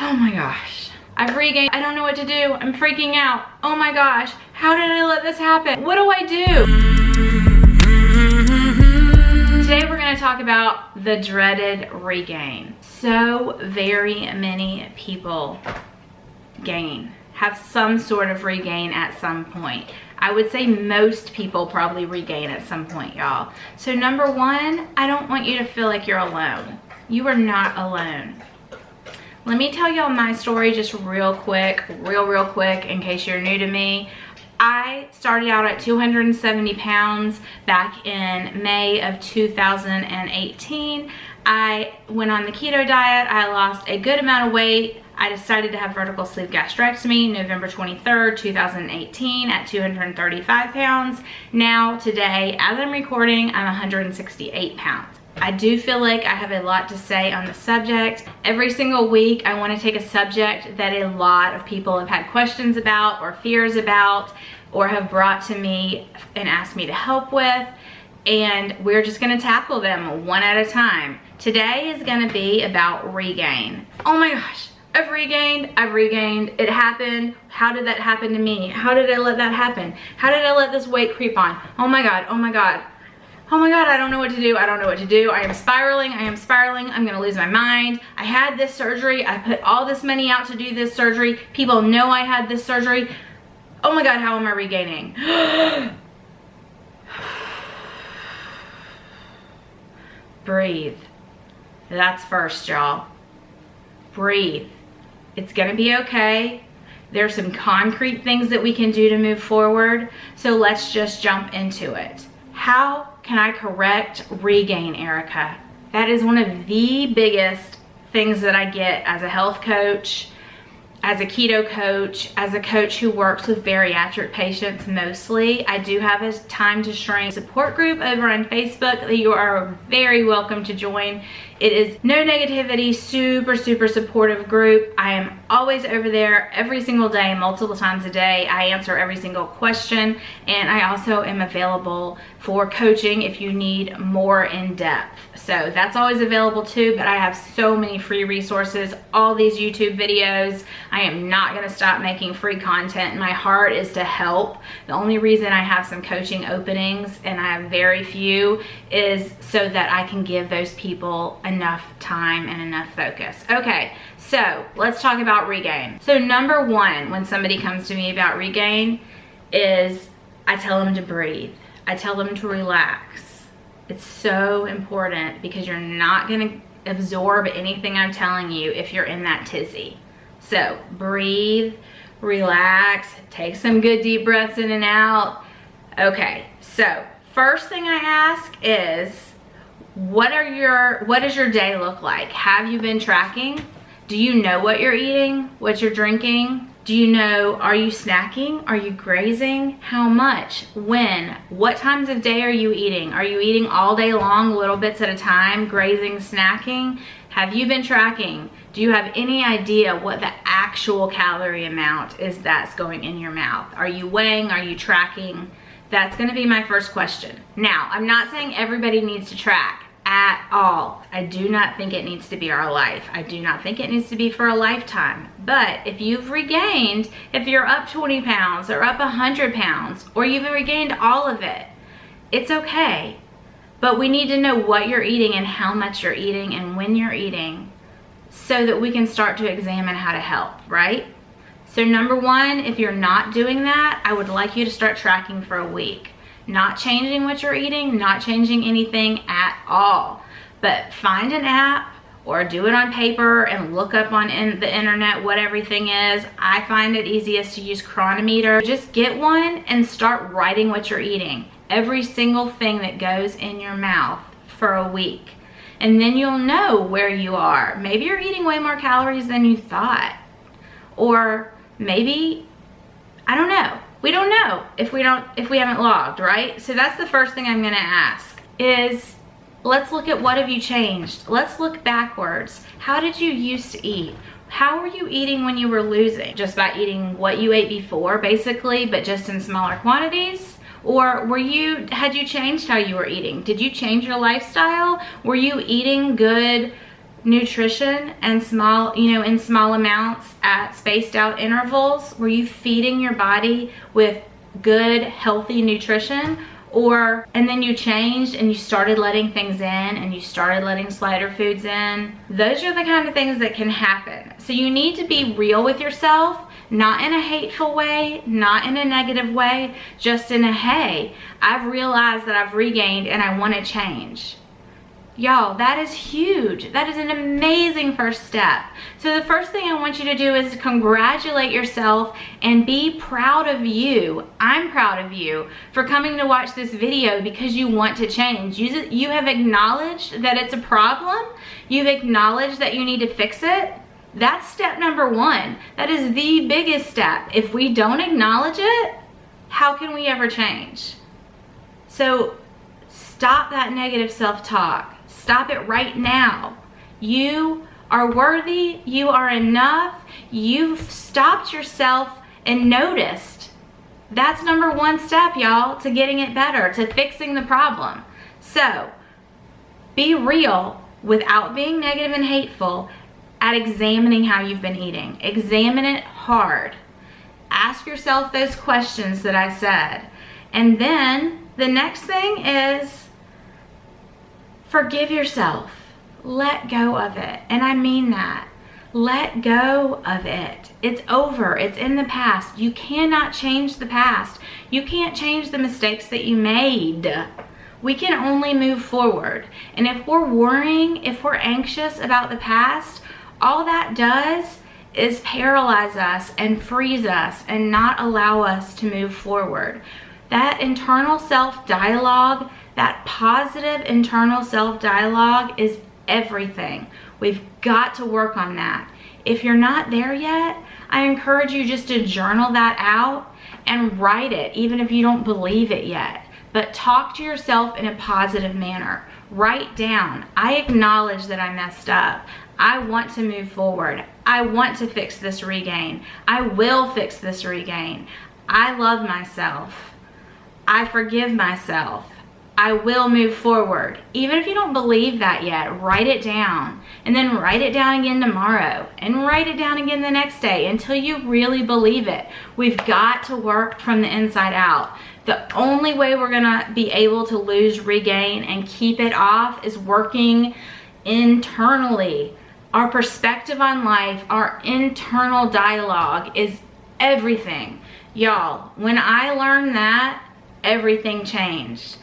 Oh my gosh. I've regained. I don't know what to do. I'm freaking out. Oh my gosh. How did I let this happen? What do I do? Today we're going to talk about the dreaded regain. So very many people have some sort of regain at some point. I would say most people probably regain at some point, y'all. So number one, I don't want you to feel like you're alone. You are not alone. Let me tell y'all my story just real quick, real quick, in case you're new to me. I started out at 270 pounds back in May of 2018. I went on the keto diet. I lost a good amount of weight. I decided to have vertical sleeve gastrectomy November 23rd, 2018 at 235 pounds. Now, today, as I'm recording, I'm 168 pounds. I do feel like I have a lot to say on the subject. Every single week, I want to take a subject that a lot of people have had questions about or fears about or have brought to me and asked me to help with. And we're just going to tackle them one at a time. Today is going to be about regain. Oh my gosh. I've regained, it happened. How did that happen to me? How did I let that happen? How did I let this weight creep on? Oh my God, oh my God. Oh my God, I don't know what to do. I don't know what to do. I am spiraling, I'm gonna lose my mind. I had this surgery. I put all this money out to do this surgery. People know I had this surgery. Oh my God, how am I regaining? Breathe. That's first, y'all. Breathe. It's gonna be okay. There's some concrete things that we can do to move forward. So let's just jump into it. How can I correct regain, Erica? That is one of the biggest things that I get as a health coach, as a keto coach, as a coach who works with bariatric patients mostly. I do have a TimetoShrink support group over on Facebook that you are very welcome to join. It is no negativity, super supportive group. I am always over there every single day, multiple times a day. I answer every single question, and I also am available for coaching if you need more in depth. So that's always available too, but I have so many free resources, all these YouTube videos. I am not gonna stop making free content. My heart is to help. The only reason I have some coaching openings, and I have very few, is so that I can give those people enough time and enough focus. Okay, so let's talk about regain. So number one, when somebody comes to me about regain, is I tell them to breathe. I tell them to relax. It's so important because you're not gonna absorb anything I'm telling you if you're in that tizzy. So breathe, relax, take some good deep breaths in and out. Okay, so first thing I ask is, what does your day look like? Have you been tracking? Do you know what you're eating, what you're drinking? Do you know, are you snacking? Are you grazing? How much? When? What times of day are you eating? Are you eating all day long, little bits at a time, grazing, snacking? Have you been tracking? Do you have any idea what the actual calorie amount is that's going in your mouth? Are you weighing? Are you tracking? That's gonna be my first question. Now, I'm not saying everybody needs to track at all. I do not think it needs to be our life. I do not think it needs to be for a lifetime. But if you've regained, if you're up 20 pounds or up 100 pounds, or you've regained all of it, it's okay. But we need to know what you're eating and how much you're eating and when you're eating so that we can start to examine how to help, right? So number one, if you're not doing that, I would like you to start tracking for a week. Not changing what you're eating, not changing anything at all. But find an app or do it on paper and look up on the internet what everything is. I find it easiest to use Chronometer. Just get one and start writing what you're eating. Every single thing that goes in your mouth for a week. And then you'll know where you are. Maybe you're eating way more calories than you thought. Or maybe, I don't know. We don't know if we haven't logged, right? So that's the first thing I'm gonna ask is, let's look at what have you changed. Let's look backwards. How did you used to eat? How were you eating when you were losing? Just by eating what you ate before, basically, but just in smaller quantities? Or had you changed how you were eating? Did you change your lifestyle? Were you eating good nutrition and small, in small amounts at spaced out intervals? Were you feeding your body with good, healthy nutrition? And then you changed and you started letting things in and you started letting slider foods in? Those are the kind of things that can happen. So you need to be real with yourself, not in a hateful way, not in a negative way, just in a, hey, I've realized that I've regained and I want to change. Y'all, that is huge. That is an amazing first step. So the first thing I want you to do is congratulate yourself and be proud of you. I'm proud of you for coming to watch this video because you want to change. You have acknowledged that it's a problem. You've acknowledged that you need to fix it. That's step number one. That is the biggest step. If we don't acknowledge it, how can we ever change? So stop that negative self-talk. Stop it right now. You are worthy. You are enough. You've stopped yourself and noticed. That's number one step, y'all, to getting it better, to fixing the problem. So be real without being negative and hateful at examining how you've been eating. Examine it hard. Ask yourself those questions that I said. And then the next thing is, forgive yourself. Let go of it. And I mean that. Let go of it. It's over. It's in the past. You cannot change the past. You can't change the mistakes that you made. We can only move forward. And if we're worrying, if we're anxious about the past, all that does is paralyze us and freeze us and not allow us to move forward. That internal self-dialogue, that positive internal self-dialogue is everything. We've got to work on that. If you're not there yet, I encourage you just to journal that out and write it, even if you don't believe it yet. But talk to yourself in a positive manner. Write down, I acknowledge that I messed up. I want to move forward. I want to fix this regain. I will fix this regain. I love myself. I forgive myself. I will move forward. Even if you don't believe that yet, write it down. And then write it down again tomorrow. And write it down again the next day until you really believe it. We've got to work from the inside out. The only way we're gonna be able to lose, regain, and keep it off is working internally. Our perspective on life, our internal dialogue is everything. Y'all, when I learned that, everything changed.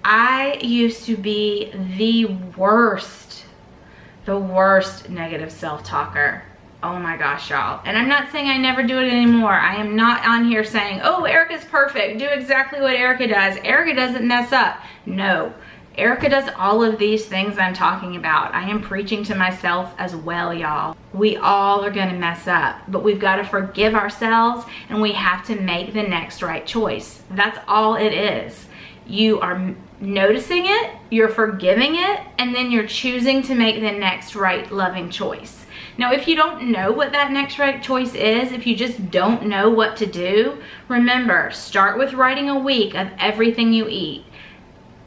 I used to be the worst negative self-talker. Oh my gosh, y'all. And I'm not saying I never do it anymore. I am not on here saying, oh, Erica's perfect. Do exactly what Erica does. Erica doesn't mess up. No. Erica does all of these things I'm talking about. I am preaching to myself as well, y'all. We all are gonna mess up, but we've got to forgive ourselves and we have to make the next right choice. That's all it is. You are noticing it, you're forgiving it, and then you're choosing to make the next right loving choice. Now, if you don't know what that next right choice is, if you just don't know what to do, remember, start with writing a week of everything you eat.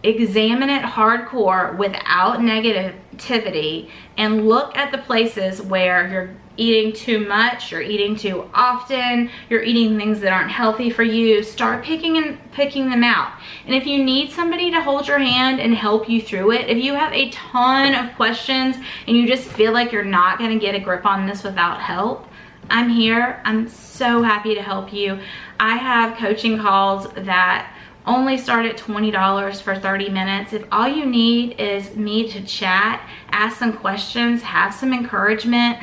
Examine it hardcore without negativity and look at the places where you're eating too much, you're eating too often, you're eating things that aren't healthy for you. Start picking them out. And if you need somebody to hold your hand and help you through it, if you have a ton of questions and you just feel like you're not going to get a grip on this without help, I'm here. I'm so happy to help you. I have coaching calls that only start at $20 for 30 minutes. If all you need is me to chat, ask some questions, have some encouragement,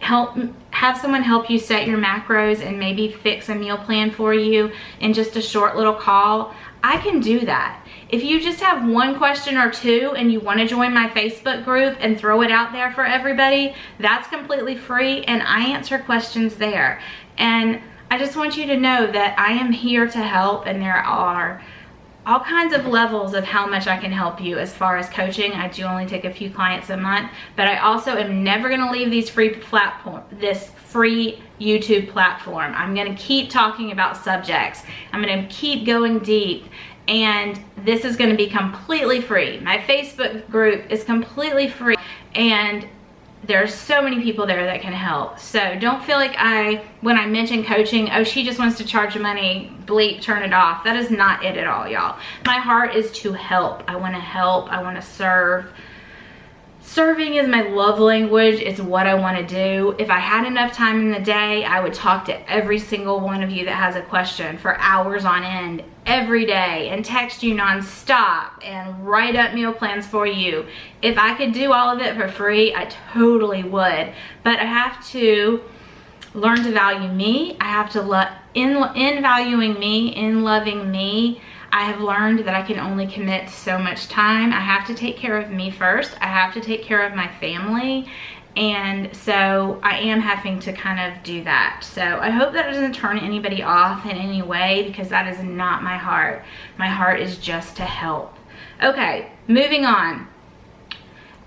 have someone help you set your macros and maybe fix a meal plan for you in just a short little call, I can do that. If you just have one question or two and you want to join my Facebook group and throw it out there for everybody, that's completely free and I answer questions there. And I just want you to know that I am here to help, and there are all kinds of levels of how much I can help you as far as coaching. I do only take a few clients a month, but I also am never going to leave this free YouTube platform. I'm going to keep talking about subjects. I'm going to keep going deep, and this is going to be completely free. My Facebook group is completely free, and there's so many people there that can help. So don't feel like when I mention coaching, oh, she just wants to charge money, bleep, turn it off. That is not it at all, y'all. My heart is to help. I want to help. I want to serve. Serving is my love language. It's what I want to do. If I had enough time in the day, I would talk to every single one of you that has a question for hours on end every day and text you nonstop and write up meal plans for you. If I could do all of it for free, I totally would. But I have to learn to value me. I have to in valuing me, in loving me, I have learned that I can only commit so much time. I have to take care of me first. I have to take care of my family. And so I am having to kind of do that. So I hope that doesn't turn anybody off in any way, because that is not my heart. My heart is just to help. Okay, moving on.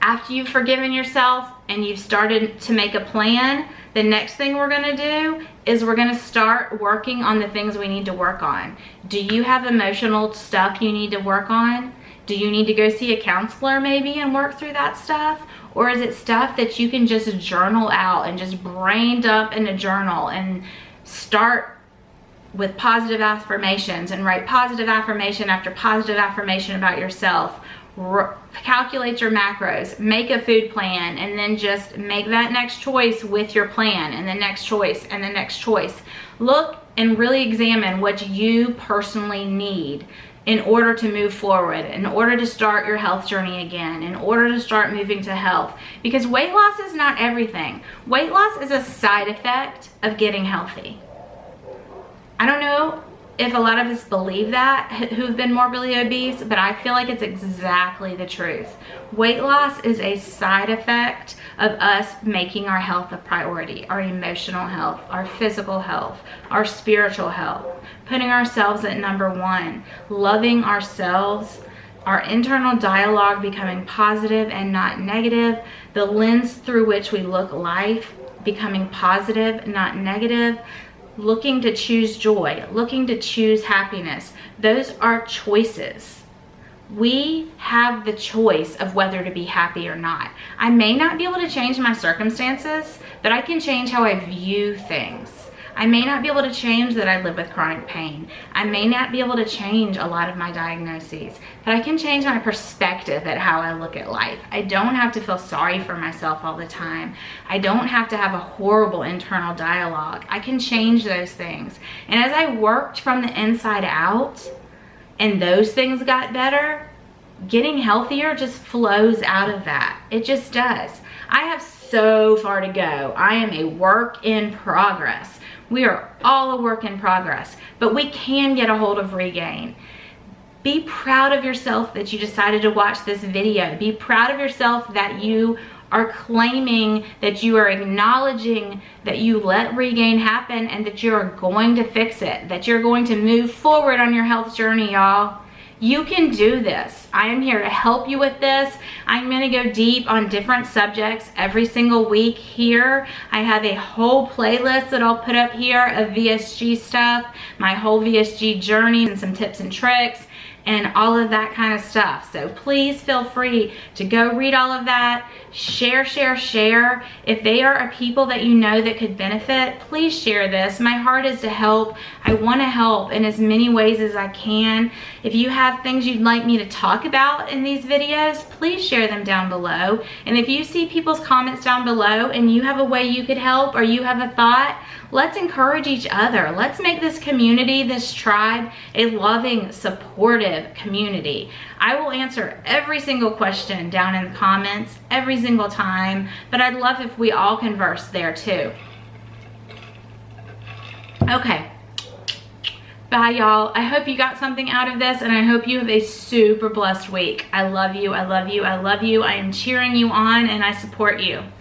After you've forgiven yourself and you've started to make a plan, the next thing we're gonna do is we're gonna start working on the things we need to work on. Do you have emotional stuff you need to work on? Do you need to go see a counselor maybe and work through that stuff? Or is it stuff that you can just journal out and just brain dump in a journal and start with positive affirmations and write positive affirmation after positive affirmation about yourself? Calculate your macros, make a food plan, and then just make that next choice with your plan, and the next choice, and the next choice. Look and really examine what you personally need in order to move forward, in order to start your health journey again, in order to start moving to health. Because weight loss is not everything. Weight loss is a side effect of getting healthy. I don't know if a lot of us believe that who've been morbidly obese, but I feel like it's exactly the truth. Weight loss is a side effect of us making our health a priority, our emotional health, our physical health, our spiritual health, putting ourselves at number one, loving ourselves, our internal dialogue becoming positive and not negative, the lens through which we look life becoming positive, not negative, looking to choose joy, looking to choose happiness. Those are choices. We have the choice of whether to be happy or not. I may not be able to change my circumstances, but I can change how I view things. I may not be able to change that I live with chronic pain. I may not be able to change a lot of my diagnoses, but I can change my perspective at how I look at life. I don't have to feel sorry for myself all the time. I don't have to have a horrible internal dialogue. I can change those things. And as I worked from the inside out and those things got better, getting healthier just flows out of that. It just does. I have so far to go. I am a work in progress. We are all a work in progress, but we can get a hold of Regain. Be proud of yourself that you decided to watch this video. Be proud of yourself that you are claiming, that you are acknowledging that you let Regain happen and that you're going to fix it, that you're going to move forward on your health journey, y'all. You can do this. I am here to help you with this. I'm going to go deep on different subjects every single week here. I have a whole playlist that I'll put up here of VSG stuff, my whole VSG journey and some tips and tricks and all of that kind of stuff. So please feel free to go read all of that. Share, share, share. If they are people that you know that could benefit, please share this. My heart is to help. I want to help in as many ways as I can. If you have things you'd like me to talk about in these videos, please share them down below. And if you see people's comments down below and you have a way you could help or you have a thought, let's encourage each other. Let's make this community, this tribe, a loving, supportive community. I will answer every single question down in the comments every single time, but I'd love if we all converse there too. Okay. Bye, y'all. I hope you got something out of this, and I hope you have a super blessed week. I love you. I love you. I love you. I am cheering you on, and I support you.